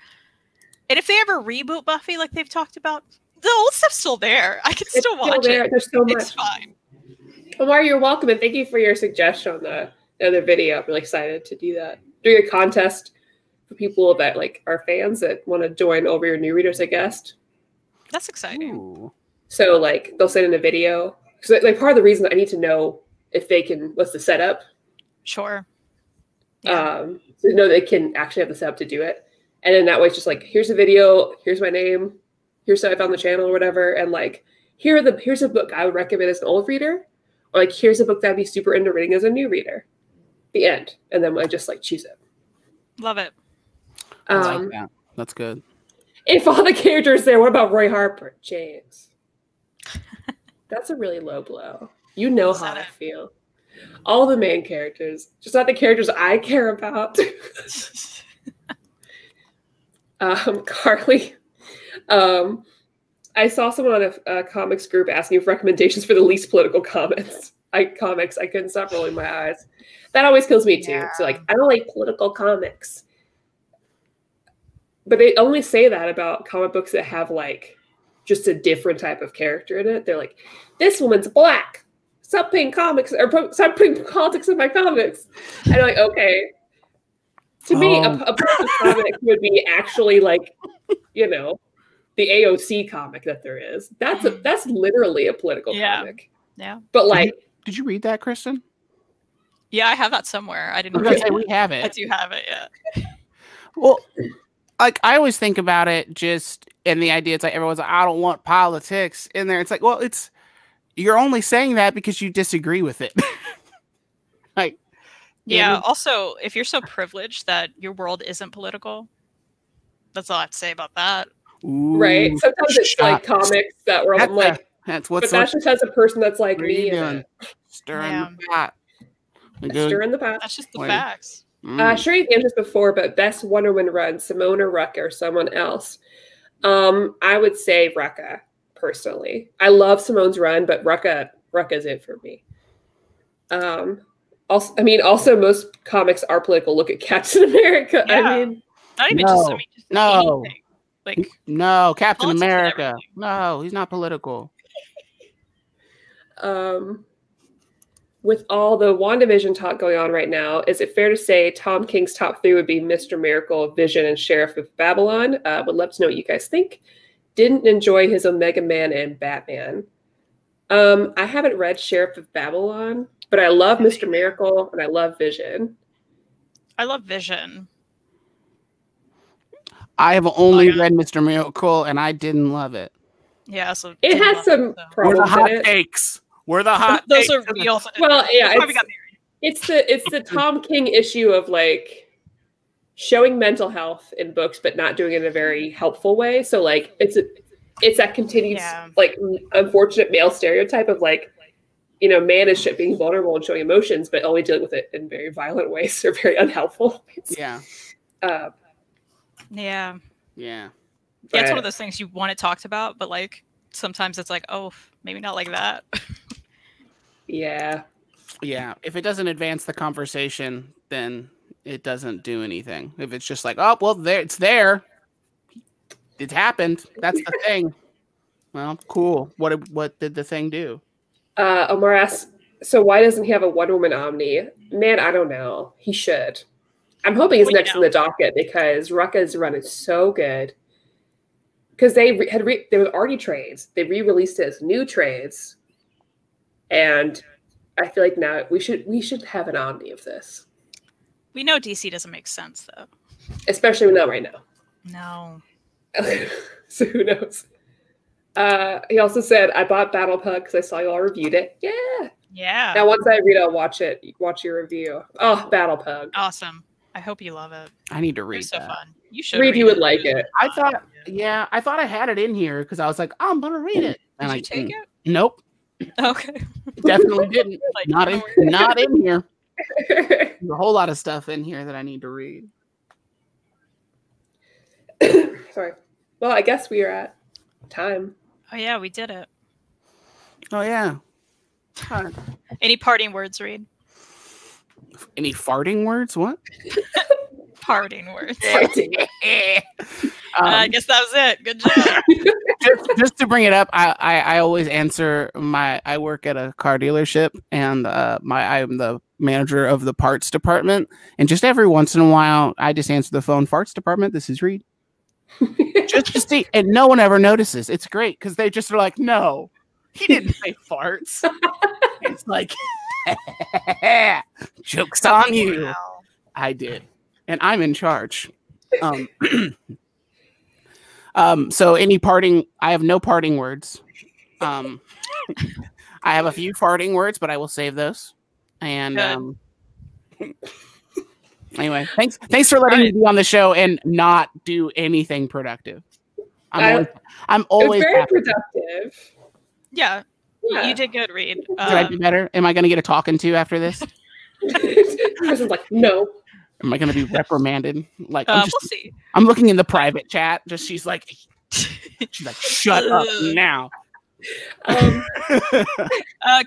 And if they ever reboot Buffy like they've talked about, the old stuff's still there. I can still watch it. There's so much. It's fine. Omar, you're welcome, and thank you for your suggestion on the other video. I'm really excited to do that. Doing a contest for people that like are fans that want to join over your new readers, I guess. That's exciting. Ooh. So like they'll send in a video. So like part of the reason I need to know if they can, what's the setup? Sure. Yeah. So know they can actually have the setup to do it. And then that way it's just like, here's a video, here's my name, here's how I found the channel or whatever. And like, here's a book I would recommend as an old reader. Or like, here's a book that'd be super into reading as a new reader. The end. And then I just like choose it. Love it. I like that. That's good. If all the characters there, what about Roy Harper? James. That's a really low blow. You know how I feel. All the main characters, just not the characters I care about. Carly, I saw someone on a comics group asking for recommendations for the least political comics. I couldn't stop rolling my eyes. That always kills me too. Yeah. So like, I don't like political comics. But they only say that about comic books that have like just a different type of character in it. They're like, this woman's black. Stop putting comics or stop putting politics in my comics. And I'm like, okay. To me, a political comic would be actually like, the AOC comic that there is. That's literally a political comic. Yeah. But like, did you read that, Kristan? Yeah, I have that somewhere. I didn't. Say we have it. I do have it. Yeah. Well, like I always think about it just in the idea. It's like everyone's like, I don't want politics in there. It's like, well, you're only saying that because you disagree with it. Like, yeah. Also, if you're so privileged that your world isn't political, that's all I have to say about that. Ooh, right. Sometimes it's like comics that were like, that's what's. But that's just as a person that's like me. Stirring the pot. Stirring the pot. That's just the facts. Sherry answered this before, but best Wonder Woman run, Simone or Rucka or someone else. I would say Rucka, personally. I love Simone's run, but Rucka's it for me. Also, most comics are political. Look at Captain America. Yeah. I mean, not even just anything. Like, no, Captain America. No, he's not political. with all the WandaVision talk going on right now, is it fair to say Tom King's top 3 would be Mr. Miracle, Vision, and Sheriff of Babylon? Would love to know what you guys think. Didn't enjoy his Omega Man and Batman. I haven't read Sheriff of Babylon, but I love Mr. Miracle and I love Vision. I love Vision. I have only read Mr. Miracle and I didn't love it. Yeah, so it has some problems. We're the hot takes. We're the hot Those takes. are real. Well, yeah, it's the Tom King issue of like showing mental health in books, but not doing it in a very helpful way. So like it's that continued like unfortunate male stereotype of like, you know, man is being vulnerable and showing emotions, but only dealing with it in very violent ways or very unhelpful ways. Yeah. Yeah. Yeah. Yeah, it's one of those things you want it talked about, but like sometimes it's like, oh, maybe not like that. Yeah. Yeah. If it doesn't advance the conversation, then it doesn't do anything. If it's just like, oh, well, it's there. It happened. That's the thing. Well, cool. What did the thing do? Omar asks, so why doesn't he have a Wonder Woman Omni? Man, I don't know. He should. I'm hoping he's next in the docket because Rucka's run is so good. Because there was already trades. They re-released it as new trades. And I feel like now we should have an Omni of this. We know DC doesn't make sense though. Especially not right now. No. So who knows? He also said, I bought Battle Pug because I saw y'all reviewed it. Yeah. Yeah. Now once I read it, I'll watch your review. Oh, Battle Pug. Awesome. I hope you love it. I need to read It's so that. fun. You should read. You would like it. I thought I had it in here because I was like, oh, I'm gonna read it. And Did you take it? Nope. Okay. Definitely didn't. Like, not in here. There's a whole lot of stuff in here that I need to read. Sorry. Well, I guess we are at time. Oh yeah, we did it. Oh yeah. Any parting words, Reid? Any farting words? What? Parting words. I guess that was it. Good job. just to bring it up, I always answer I work at a car dealership and I'm the manager of the parts department, and just every once in a while I just answer the phone. Parts department, this is Reid. Just to see, and no one ever notices. It's great because they just are like, no, he didn't say farts. It's like, joke's on you. Wow. I did, and I'm in charge. So any parting? I have no parting words. I have a few farting words, but I will save those. And anyway, thanks for letting me be on the show and not do anything productive. I'm always very happy. productive. Yeah. You did good, Reid. Did I do better? Am I going to get a talking to after this? Kristan's like, no. Am I going to be reprimanded? Like, we'll see. I'm looking in the private chat. She's like, shut up now.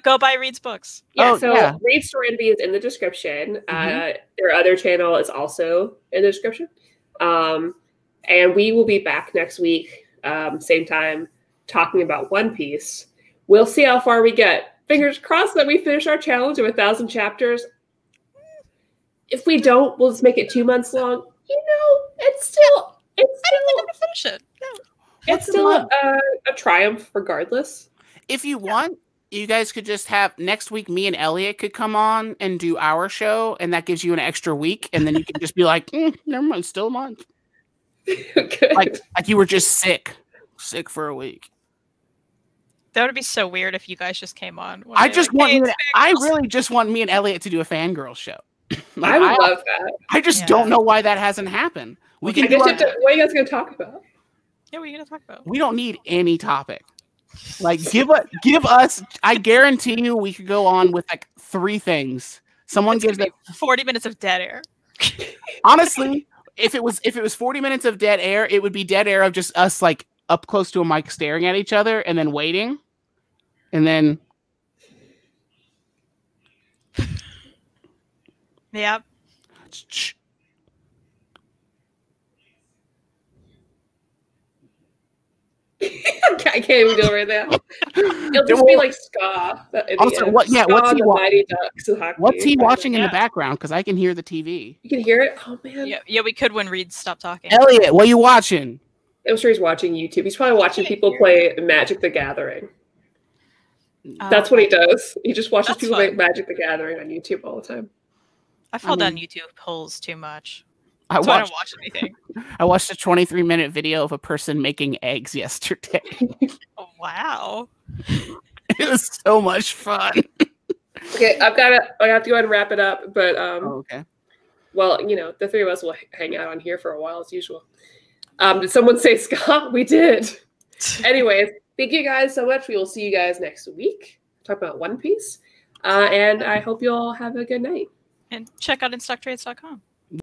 Go buy Reid's books. Yeah, Reid Storenvy is in the description. Their other channel is also in the description. And we will be back next week, same time, talking about One Piece. We'll see how far we get. Fingers crossed that we finish our challenge of 1,000 chapters. If we don't, we'll just make it 2 months long. You know, it's still I don't think I'm gonna finish it. No. It's still a triumph, regardless. If you want, you guys could just have next week. Me and Elliot could come on and do our show, and that gives you an extra week, and then you can just be like, "Never mind, still a month." Okay. Like you were just sick for a week. That would be so weird if you guys just came on. I really just want me and Elliot to do a fangirl show. Like, I would love that. I just don't know why that hasn't happened. What are you guys going to talk about? Yeah, what are you going to talk about? We don't need any topic. Like, give us. I guarantee you, we could go on with like 3 things. Someone gives us 40 minutes of dead air. Honestly, if it was 40 minutes of dead air, it would be dead air of just us like up close to a mic staring at each other and then waiting, and then. Yep. I I can't even do it right now. It'll just be like ska. Also, what's he watching in the background? Because I can hear the TV. You can hear it? Oh, man. Yeah, we could when Reid stopped talking. Elliot, what are you watching? I'm sure he's watching YouTube. He's probably watching people play Magic the Gathering. That's what he does. He just watches people make Magic the Gathering on YouTube all the time. I fall down YouTube holes too much. I don't watch anything. I watched a 23-minute video of a person making eggs yesterday. Oh, wow. It was so much fun. Okay, I have to go ahead and wrap it up. But okay. Well, the three of us will hang out on here for a while as usual. Did someone say Scott? We did. Anyways, thank you guys so much. We will see you guys next week. Talk about One Piece. And I hope you all have a good night. And check out InStockTrades.com.